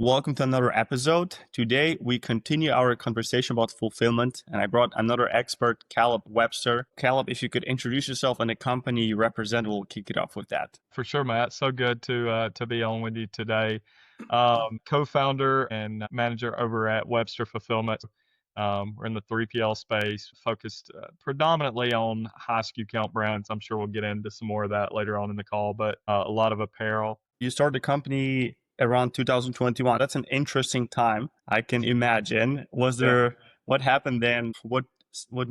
Welcome to another episode. Today, we continue our conversation about fulfillment, and I brought another expert, Caleb Webster. Caleb, if you could introduce yourself and the company you represent, we'll kick it off with that. For sure, Matt. So good to be on with you today. Co-founder and manager over at Webster Fulfillment. We're in the 3PL space, focused predominantly on high SKU count brands. I'm sure we'll get into some more of that later on in the call, but a lot of apparel. You started the company around 2021. That's an interesting time, I can imagine. What happened then? What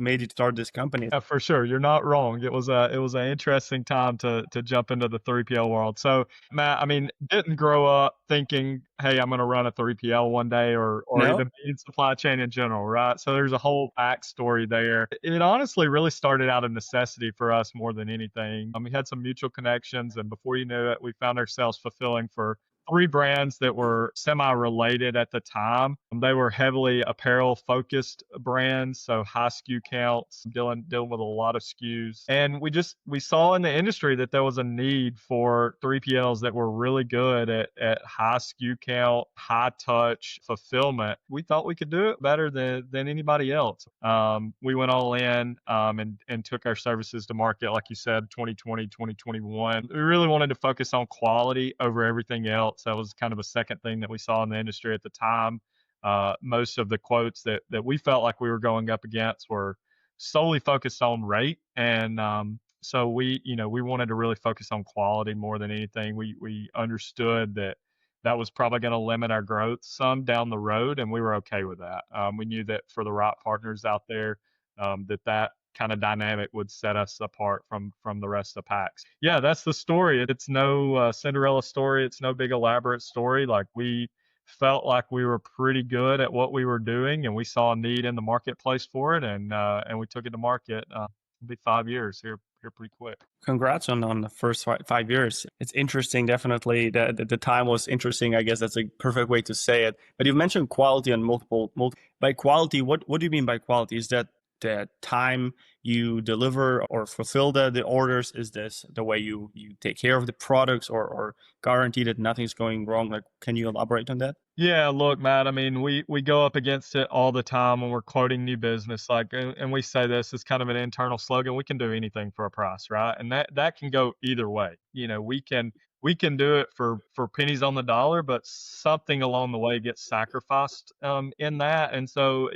made you start this company? For sure, you're not wrong. It was an interesting time to jump into the 3PL world. So, Matt, I mean, didn't grow up thinking, "Hey, I'm going to run a 3PL one day," or No? even be in supply chain in general, right? So there's a whole backstory there. It honestly really started out of necessity for us more than anything. We had some mutual connections, and before you knew it, we found ourselves fulfilling for three brands that were semi-related at the time. They were heavily apparel-focused brands, so high SKU counts, dealing with a lot of SKUs. And we saw in the industry that there was a need for 3PLs that were really good at high SKU count, high touch fulfillment. We thought we could do it better than anybody else. We went all in and took our services to market, like you said, 2020, 2021. We really wanted to focus on quality over everything else. That was kind of a second thing that we saw in the industry at the time. Most of the quotes that we felt like we were going up against were solely focused on rate. And so we wanted to really focus on quality more than anything. We understood that was probably going to limit our growth some down the road, and we were okay with that. We knew that for the right partners out there, that kind of dynamic would set us apart from the rest of the packs. Yeah, that's the story. It's no Cinderella story. It's no big elaborate story. Like, we felt like we were pretty good at what we were doing, and we saw a need in the marketplace for it, and we took it to market. It'll be 5 years here pretty quick. Congrats on the first 5 years. It's interesting, definitely. The time was interesting. I guess that's a perfect way to say it. But you mentioned quality on multiple. By quality, what do you mean by quality? Is that the time you deliver or fulfill the orders? Is this the way you take care of the products or guarantee that nothing's going wrong? Like, can you elaborate on that? Yeah, look, Matt, I mean, we go up against it all the time when we're quoting new business. Like, and we say this is kind of an internal slogan: we can do anything for a price, right? And that can go either way. We can do it for pennies on the dollar, but something along the way gets sacrificed in that. And so,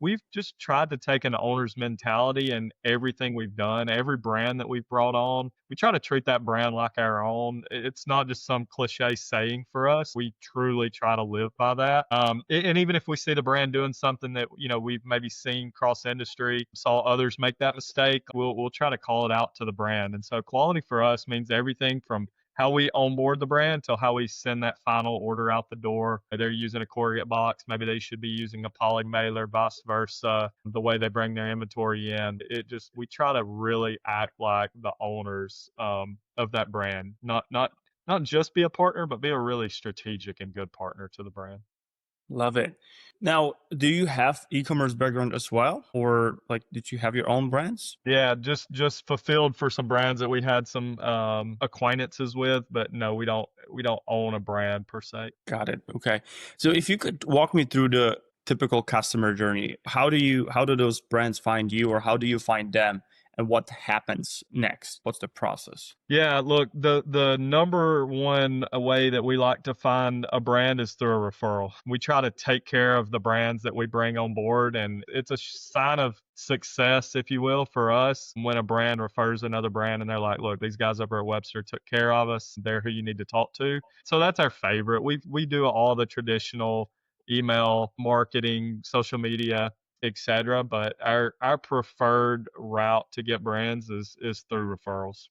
we've just tried to take an owner's mentality in everything we've done. Every brand that we've brought on, we try to treat that brand like our own. It's not just some cliche saying for us. We truly try to live by that. And even if we see the brand doing something that we've maybe seen cross industry, saw others make that mistake, we'll try to call it out to the brand. And so quality for us means everything from how we onboard the brand to how we send that final order out the door. They're using a corrugate box. Maybe they should be using a poly mailer, vice versa. The way they bring their inventory in, we try to really act like the owners of that brand. Not just be a partner, but be a really strategic and good partner to the brand. Love it. Now, do you have e-commerce background as well, or like did you have your own brands? Yeah, just fulfilled for some brands that we had some acquaintances with, but no, we don't own a brand per se. Got it. Okay. So if you could walk me through the typical customer journey, how do those brands find you, or how do you find them, and what happens next? What's the process? Yeah, look, the number one way that we like to find a brand is through a referral. We try to take care of the brands that we bring on board, and it's a sign of success, if you will, for us when a brand refers another brand and they're like, look, these guys over at Webster took care of us. They're who you need to talk to. So that's our favorite. We do all the traditional email marketing, social media, etc. But our preferred route to get brands is through referrals.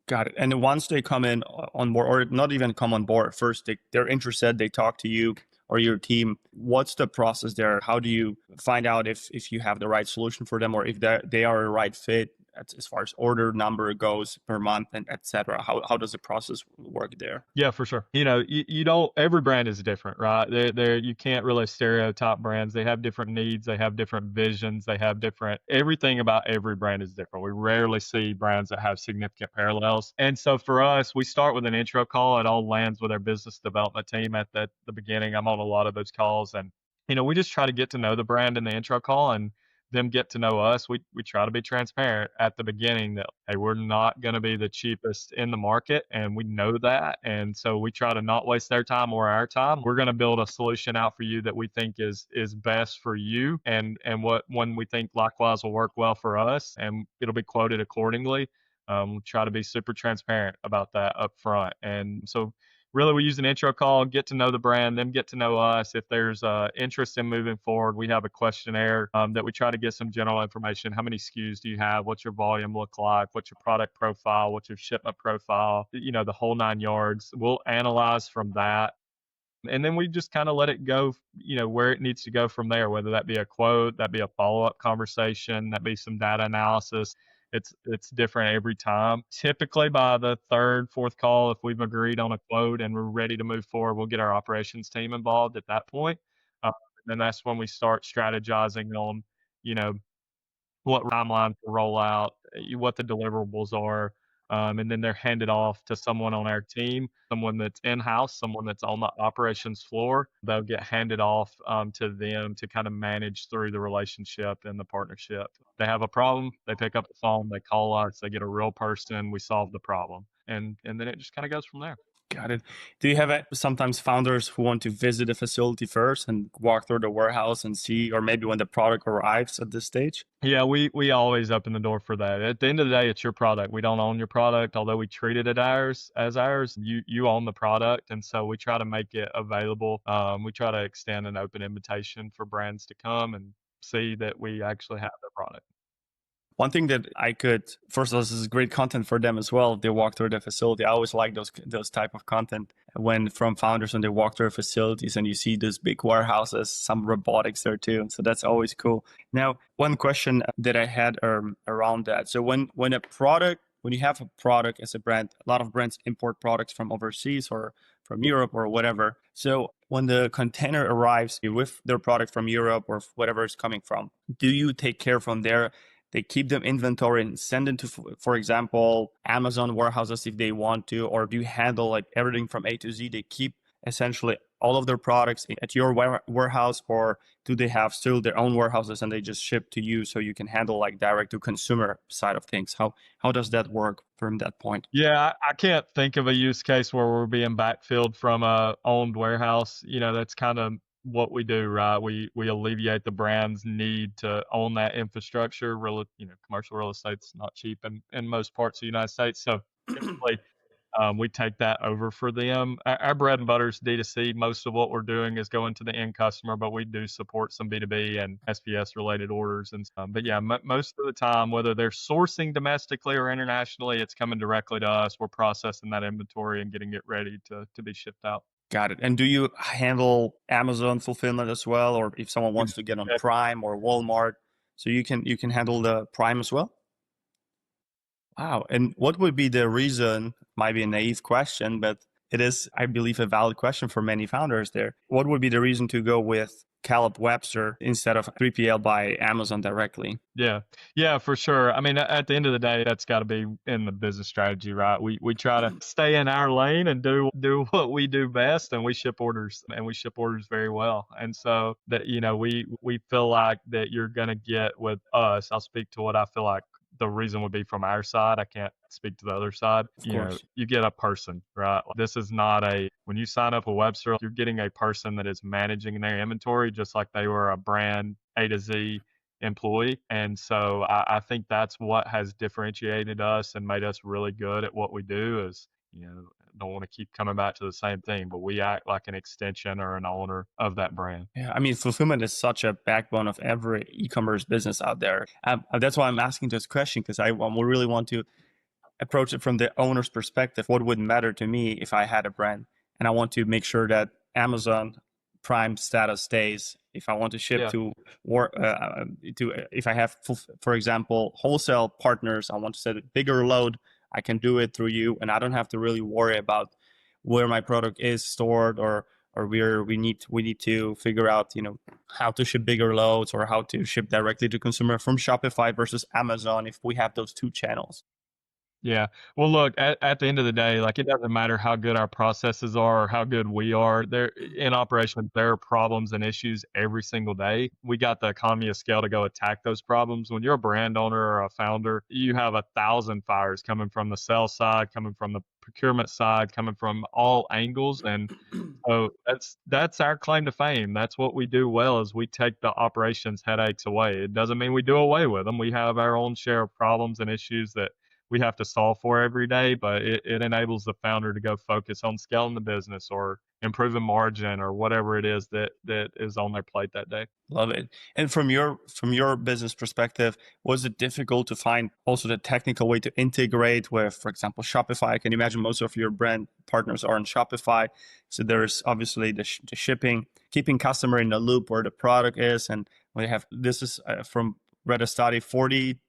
Got it. And once they come in on board, or not even come on board, first they're interested, they talk to you or your team. What's the process there? How do you find out if you have the right solution for them, or if they are a right fit? as far as order number goes per month and etc.? How does the process work there? Yeah, for sure. You don't, every brand is different, right? You can't really stereotype brands. They have different needs, they have different visions, they have different, everything about every brand is different. We rarely see brands that have significant parallels. And so for us, we start with an intro call. It all lands with our business development team at the beginning. I'm on a lot of those calls, and we just try to get to know the brand in the intro call, and them get to know us. We try to be transparent at the beginning that, hey, we're not going to be the cheapest in the market, and we know that. And so we try to not waste their time or our time. We're going to build a solution out for you that we think is best for you, and what one we think likewise will work well for us, and it'll be quoted accordingly. We'll try to be super transparent about that up front. And so really, we use an intro call, get to know the brand, then get to know us. If there's interest in moving forward, we have a questionnaire that we try to get some general information. How many SKUs do you have? What's your volume look like? What's your product profile? What's your shipment profile? The whole 9 yards. We'll analyze from that. And then we just kind of let it go, where it needs to go from there, whether that be a quote, that be a follow-up conversation, that be some data analysis. It's different every time. Typically by the third, fourth call, if we've agreed on a quote and we're ready to move forward, we'll get our operations team involved at that point. And then that's when we start strategizing on, you know, what timeline to roll out, what the deliverables are, and then they're handed off to someone on our team, someone that's in-house, someone that's on the operations floor. They'll get handed off to them to kind of manage through the relationship and the partnership. They have a problem, they pick up the phone, they call us, they get a real person, we solve the problem, and then it just kind of goes from there. Got it. Do you have sometimes founders who want to visit a facility first and walk through the warehouse and see, or maybe when the product arrives at this stage? Yeah, we always open the door for that. At the end of the day, it's your product. We don't own your product, although we treat it as ours. You own the product, and so we try to make it available. We try to extend an open invitation for brands to come and see that we actually have the product. One thing that I could, first of all, this is great content for them as well. If they walk through the facility, I always like those type of content when from founders when they walk through facilities and you see these big warehouses, some robotics there too. So that's always cool. Now, one question that I had around that. So when you have a product as a brand, a lot of brands import products from overseas or from Europe or whatever. So when the container arrives with their product from Europe or whatever it's coming from, do you take care from there? They keep them inventory and send it to, for example, Amazon warehouses if they want to, or do you handle like everything from A to Z? They keep essentially all of their products at your warehouse, or do they have still their own warehouses and they just ship to you so you can handle like direct to consumer side of things? How does that work from that point? Yeah, I can't think of a use case where we're being backfilled from a owned warehouse. That's kind of what we do, right? We alleviate the brand's need to own that infrastructure. Commercial real estate's not cheap in most parts of the United States. So typically, we take that over for them. Our bread and butter is D2C. Most of what we're doing is going to the end customer, but we do support some B2B and SPS related orders. But yeah, most of the time, whether they're sourcing domestically or internationally, it's coming directly to us. We're processing that inventory and getting it ready to be shipped out. Got it. And do you handle Amazon fulfillment as well, or if someone wants to get on Prime or Walmart, so you can handle the Prime as well? Wow. And what would be the reason? Might be a naive question, but it is, I believe, a valid question for many founders there. What would be the reason to go with Caleb Webster instead of 3PL by Amazon directly? Yeah, for sure. I mean, at the end of the day, that's got to be in the business strategy, right? We try to stay in our lane and do what we do best, and we ship orders very well. And so that we feel like that you're gonna get with us. I'll speak to what I feel like the reason would be from our side. I can't speak to the other side. Of course. You get a person, right? This is not when you sign up with Webster, you're getting a person that is managing their inventory just like they were a brand A to Z employee. And so I think that's what has differentiated us and made us really good at what we do is, don't want to keep coming back to the same thing, but we act like an extension or an owner of that brand. Yeah, I mean, fulfillment is such a backbone of every e-commerce business out there. That's why I'm asking this question, because I really want to approach it from the owner's perspective. What would matter to me if I had a brand? And I want to make sure that Amazon Prime status stays If I want to ship Yeah. if I have, for example, wholesale partners, I want to set a bigger load, I can do it through you, and I don't have to really worry about where my product is stored, or where we need to figure out, how to ship bigger loads or how to ship directly to consumer from Shopify versus Amazon if we have those two channels. Yeah. Well, look, at the end of the day, like, it doesn't matter how good our processes are or how good we are. There in operations, there are problems and issues every single day. We got the economy of scale to go attack those problems. When you're a brand owner or a founder, you have 1,000 fires coming from the sales side, coming from the procurement side, coming from all angles, and so that's our claim to fame. That's what we do well, is we take the operations headaches away. It doesn't mean we do away with them. We have our own share of problems and issues that we have to solve for every day, but it enables the founder to go focus on scaling the business or improving margin or whatever it is that is on their plate that day. Love it. And from your business perspective, was it difficult to find also the technical way to integrate with, for example, Shopify? I can imagine most of your brand partners are on Shopify, so there's obviously the shipping, keeping customer in the loop where the product is, and we have this is from read a study, 40%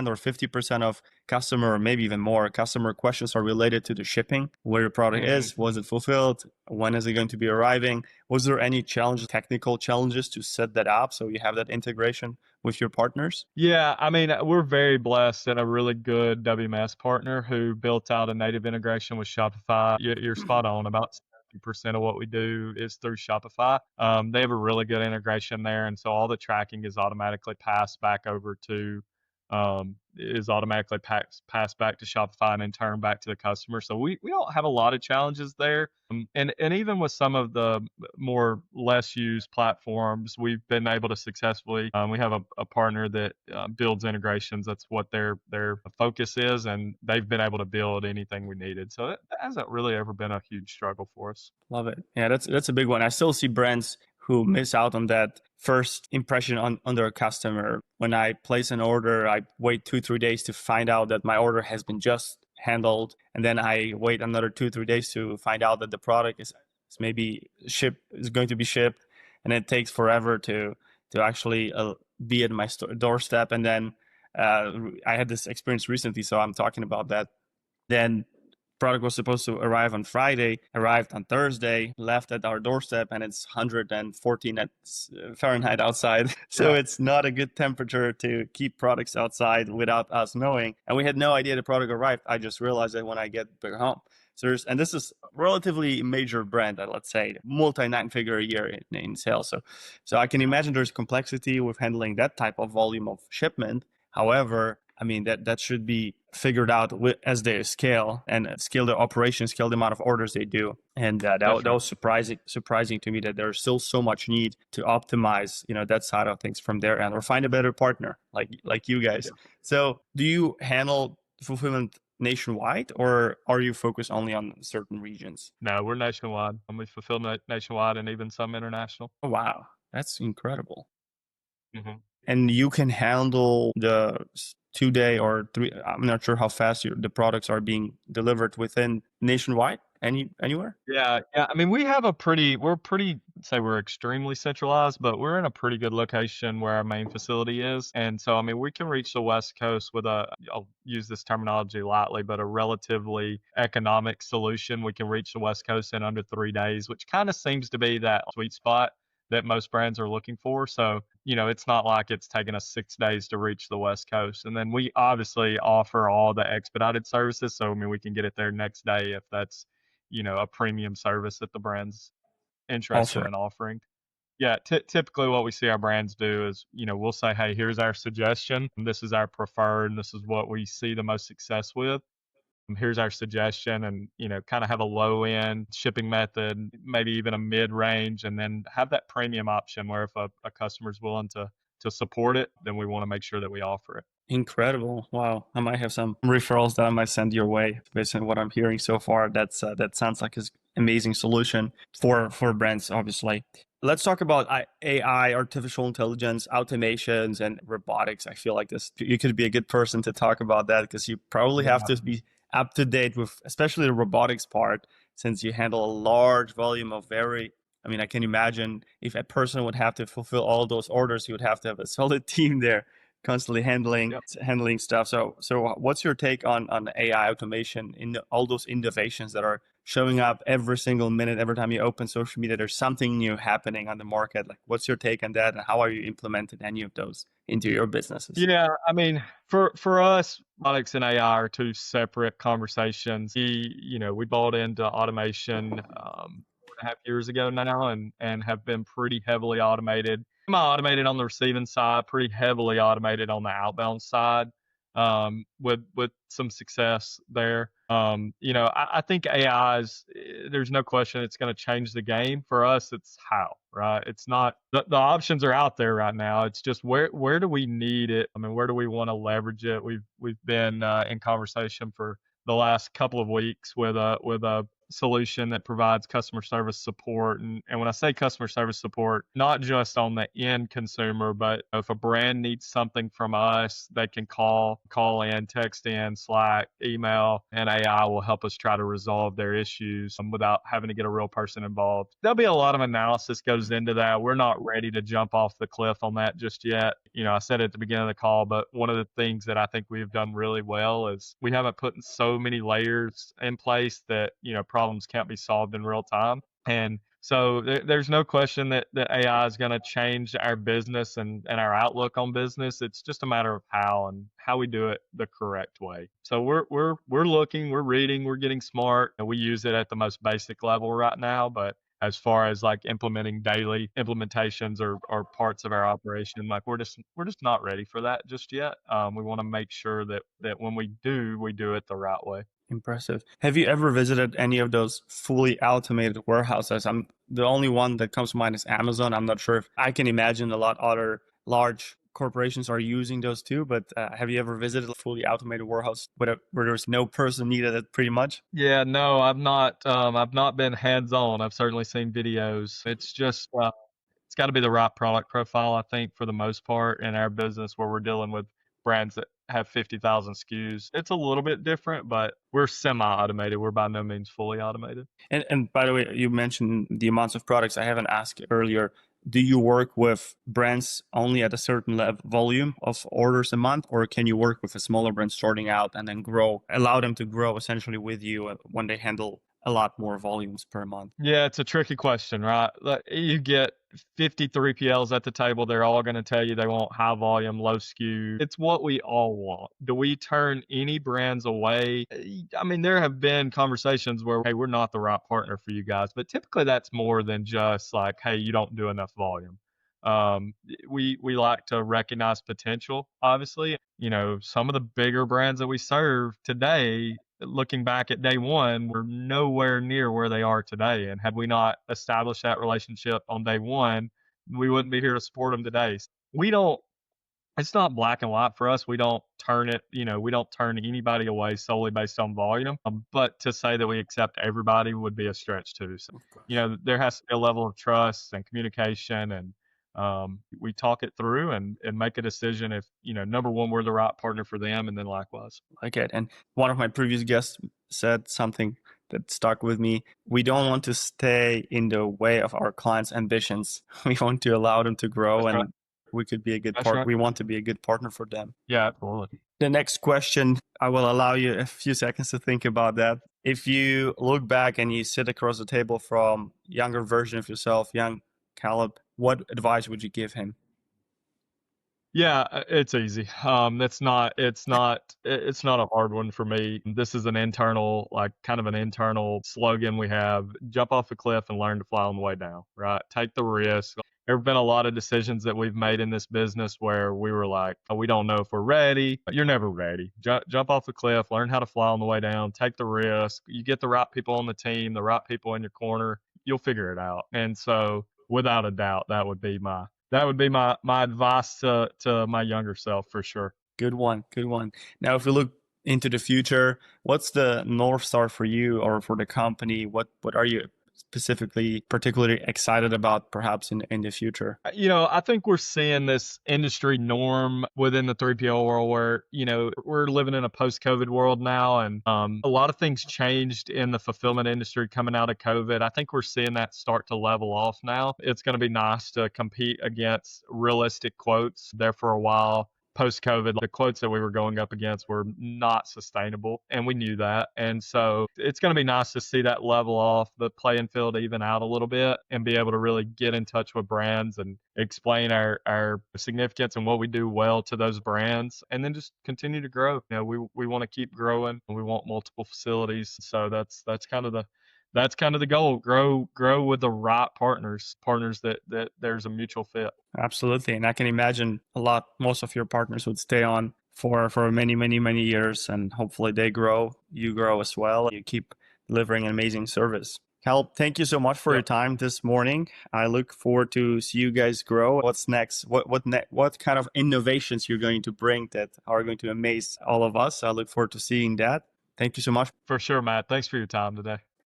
or 50% of customer, or maybe even more, customer questions are related to the shipping, where the product Mhm. is, was it fulfilled, when is it going to be arriving. Was there any technical challenges to set that up so you have that integration with your partners? Yeah, I mean, we're very blessed and a really good WMS partner who built out a native integration with Shopify. You're spot on. About 70% of what we do is through Shopify. They have a really good integration there, and so all the tracking is automatically passed back over to is automatically passed back to Shopify and in turn back to the customer. So we don't have a lot of challenges there. And even with some of the more less used platforms, we've been able to successfully. We have a partner that builds integrations. That's what their focus is, and they've been able to build anything we needed. So that hasn't really ever been a huge struggle for us. Love it. Yeah, that's a big one. I still see brands who miss out on that first impression on their customer. When I place an order, I wait 2-3 days to find out that my order has been just handled, and then I wait another 2-3 days to find out that the product is maybe is going to be shipped, and it takes forever to actually be at my doorstep. And then I had this experience recently, so I'm talking about that. Then product was supposed to arrive on Friday, arrived on Thursday, left at our doorstep, and it's 114 at Fahrenheit outside. So Yeah. it's not a good temperature to keep products outside without us knowing. And we had no idea the product arrived. I just realized it when I get back home. So and this is relatively major brand, let's say, multi-nine-figure a year in sales. So I can imagine there's complexity with handling that type of volume of shipment. However, I mean, that should be figured out as they scale and scale the operation, scale the amount of orders they do. And that was surprising to me that there's still so much need to optimize, that side of things from their end, or find a better partner like you guys. Yeah. So do you handle fulfillment nationwide, or are you focused only on certain regions? No, we're nationwide, and we fulfill nationwide and even some international. Oh, wow, that's incredible. Mhm. And you can handle the 2 day or three. I'm not sure how fast the products are being delivered within nationwide, anywhere. Yeah, yeah. I mean, we're pretty, say we're extremely centralized, but we're in a pretty good location where our main facility is. And so, I mean, we can reach the West Coast with I'll use this terminology lightly, but a relatively economic solution. We can reach the West Coast in under 3 days, which kind of seems to be that sweet spot that most brands are looking for. So, it's not like it's taken us 6 days to reach the West Coast. And then we obviously offer all the expedited services. So, I mean, we can get it there next day if that's a premium service that the brand's interested Offer. in offering. Yeah, typically what we see our brands do is, we'll say, hey, here's our suggestion. This is our preferred, and this is what we see the most success with. Here's our suggestion, and, kind of have a low end shipping method, maybe even a mid range, and then have that premium option where if a customer's willing to support it, then we want to make sure that we offer it. Incredible. Wow. I might have some referrals that I might send your way based on what I'm hearing so far. That sounds like an amazing solution for brands, obviously. Let's talk about AI, artificial intelligence, automations, and robotics. I feel like you could be a good person to talk about that, because you probably have Yeah. to be up to date with especially the robotics part, since you handle a large volume of very I mean, I can imagine if a person would have to fulfill all those orders, you would have to have a solid team there constantly Yep. handling stuff. So what's your take on AI automation in all those innovations that are showing up every single minute, every time you open social media, there's something new happening on the market. Like, what's your take on that, and how are you implementing any of those into your businesses? Yeah, I mean, for us, robotics and AI are two separate conversations. We bought into automation 4.5 years ago now, and have been pretty heavily automated. Automated on the receiving side, pretty heavily automated on the outbound side, with some success there. I think AI is, there's no question it's going to change the game. For us, it's how, right? It's not, the options are out there right now. It's just where do we need it? I mean, where do we want to leverage it? We've been in conversation for the last couple of weeks with a solution that provides customer service support. And when I say customer service support, not just on the end consumer, but if a brand needs something from us, they can call in, text in, Slack, email, and AI will help us try to resolve their issues without having to get a real person involved. There'll be a lot of analysis goes into that. We're not ready to jump off the cliff on that just yet. I said it at the beginning of the call, but one of the things that I think we've done really well is we haven't put so many layers in place that, problems can't be solved in real time. And so there's no question that AI is going to change our business and our outlook on business. It's just a matter of how we do it the correct way. So we're looking, we're reading, we're getting smart, and we use it at the most basic level right now. But as far as like implementing daily implementations or parts of our operation, like we're just not ready for that just yet. We want to make sure that when we do it the right way. Impressive. Have you ever visited any of those fully automated warehouses? I'm the only one that comes to mind is Amazon. I'm not sure if I can imagine a lot other large corporations are using those too, but have you ever visited a fully automated warehouse where there's no person needed pretty much? Yeah, no, I've not. I've not been hands on. I've certainly seen videos. It's just it's got to be the right product profile, I think, for the most part in our business where we're dealing with brands that have 50,000 SKUs. It's a little bit different, but we're semi-automated. We're by no means fully automated. And by the way, you mentioned the amounts of products. I haven't asked earlier. Do you work with brands only at a certain volume of orders a month, or can you work with a smaller brand starting out and then allow them to grow essentially with you when they handle a lot more volumes per month? Yeah, it's a tricky question, right? Like, you get 50 3PLs at the table. They're all going to tell you they want high volume, low SKU. It's what we all want. Do we turn any brands away? I mean, there have been conversations where, hey, we're not the right partner for you guys, but typically that's more than just like, hey, you don't do enough volume. We like to recognize potential, obviously. Some of the bigger brands that we serve today, looking back at day one, we're nowhere near where they are today. And had we not established that relationship on day one, we wouldn't be here to support them today. We don't, it's not black and white for us. We don't turn it, we don't turn anybody away solely based on volume. But to say that we accept everybody would be a stretch too. So, there has to be a level of trust and communication, and we talk it through and make a decision if, number one, we're the right partner for them, and then likewise. Like it. And one of my previous guests said something that stuck with me. We don't want to stay in the way of our clients' ambitions. We want to allow them to grow. That's And right. we could be a good That's partner. right. We want to be a good partner for them. Yeah, absolutely. The next question, I will allow you a few seconds to think about that. If you look back and you sit across the table from younger version of yourself, young Caleb, what advice would you give him? Yeah, it's easy. It's not a hard one for me. This is an internal, like kind of an internal slogan we have: jump off the cliff and learn to fly on the way down, right? Take the risk. There have been a lot of decisions that we've made in this business where we were like, oh, we don't know if we're ready. You're never ready. Jump off the cliff, learn how to fly on the way down, take the risk. You get the right people on the team, the right people in your corner, you'll figure it out. And so, without a doubt, that would be my advice to my younger self, for sure. Good one. Good one. Now, if we look into the future, what's the North Star for you or for the company? What are you specifically particularly excited about perhaps in the future? I think we're seeing this industry norm within the 3PL world where, we're living in a post-COVID world now, and a lot of things changed in the fulfillment industry coming out of COVID. I think we're seeing that start to level off now. It's going to be nice to compete against realistic quotes there for a while. Post-COVID, the quotes that we were going up against were not sustainable, and we knew that. And so it's going to be nice to see that level off, the playing field even out a little bit, and be able to really get in touch with brands and explain our significance and what we do well to those brands, and then just continue to grow. We want to keep growing. We want multiple facilities. So that's kind of the goal. Grow with the right partners that there's a mutual fit. Absolutely. And I can imagine most of your partners would stay on for many, many, many years, and hopefully they grow, you grow as well. You keep delivering an amazing service. Cal, thank you so much for your time this morning. I look forward to see you guys grow. What's next? What kind of innovations you're going to bring that are going to amaze all of us? I look forward to seeing that. Thank you so much. For sure, Matt. Thanks for your time today.